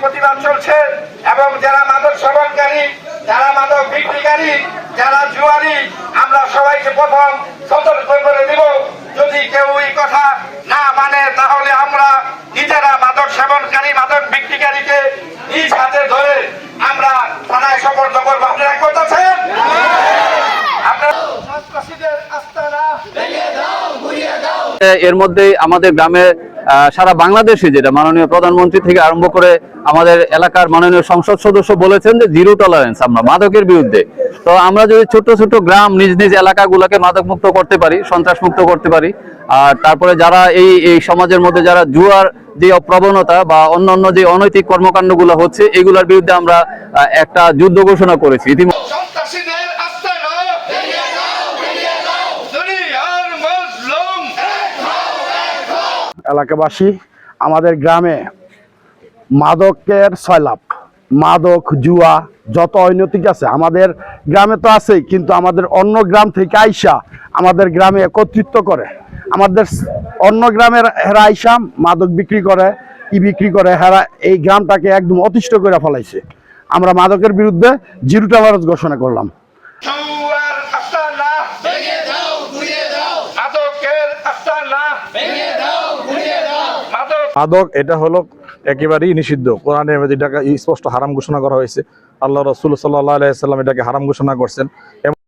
প্রতিবাদ চলছে এবং যারা মাদক সেবনকারী, যারা মাদক বিক্রিকারী, যারা জুয়ারি, আমরা সবাইকে প্রথম সতর্ক করে দিব। যদি কেউ এই কথা না মানে তাহলে আমরা নিজেরা মাদক সেবনকারী, মাদক বিক্রিকারীকে নিজ হাতে ধরে আমরা থানায় সোপর্দ করবো। আপনারা করতেছেন? এর মধ্যে আমাদের গ্রামে সারা বাংলাদেশে যেটা মাননীয় প্রধানমন্ত্রী থেকে আরম্ভ করে আমাদের এলাকার মাননীয় সংসদ সদস্য বলেছেন যে জিরো টলারেন্স আমরা মাদকের বিরুদ্ধে। তো আমরা যদি ছোট ছোট গ্রাম নিজ নিজ এলাকাগুলোকে মাদক মুক্ত করতে পারি, সন্ত্রাস মুক্ত করতে পারি, আর তারপরে যারা এই সমাজের মধ্যে যারা জুয়ার যে প্রবণতা বা অন্যান্য যে অনৈতিক কর্মকাণ্ডগুলো হচ্ছে এগুলোর বিরুদ্ধে আমরা একটা যুদ্ধ ঘোষণা করেছি ইতিমধ্যে। এলাকাবাসী, আমাদের গ্রামে মাদকের সয়লাভ, মাদক জুয়া যত অনৈতিক আছে আমাদের গ্রামে তো আছেই, কিন্তু আমাদের অন্য গ্রাম থেকে আইসা আমাদের গ্রামে একত্রিত করে, আমাদের অন্য গ্রামের হেরা আইসা মাদক বিক্রি করে, বিক্রি করে, হেরা এই গ্রামটাকে একদম অতিষ্ঠ করে ফেলাইছে। আমরা মাদকের বিরুদ্ধে জিরো টলারেন্স ঘোষণা করলাম। মাদক এটা হলো একেবারেই নিষিদ্ধ। কোরআনে এটাকে স্পষ্ট হারাম ঘোষণা করা হয়েছে। আল্লাহ রাসূল সাল্লাল্লাহু আলাইহি ওয়াসাল্লাম এটাকে হারাম ঘোষণা করছেন।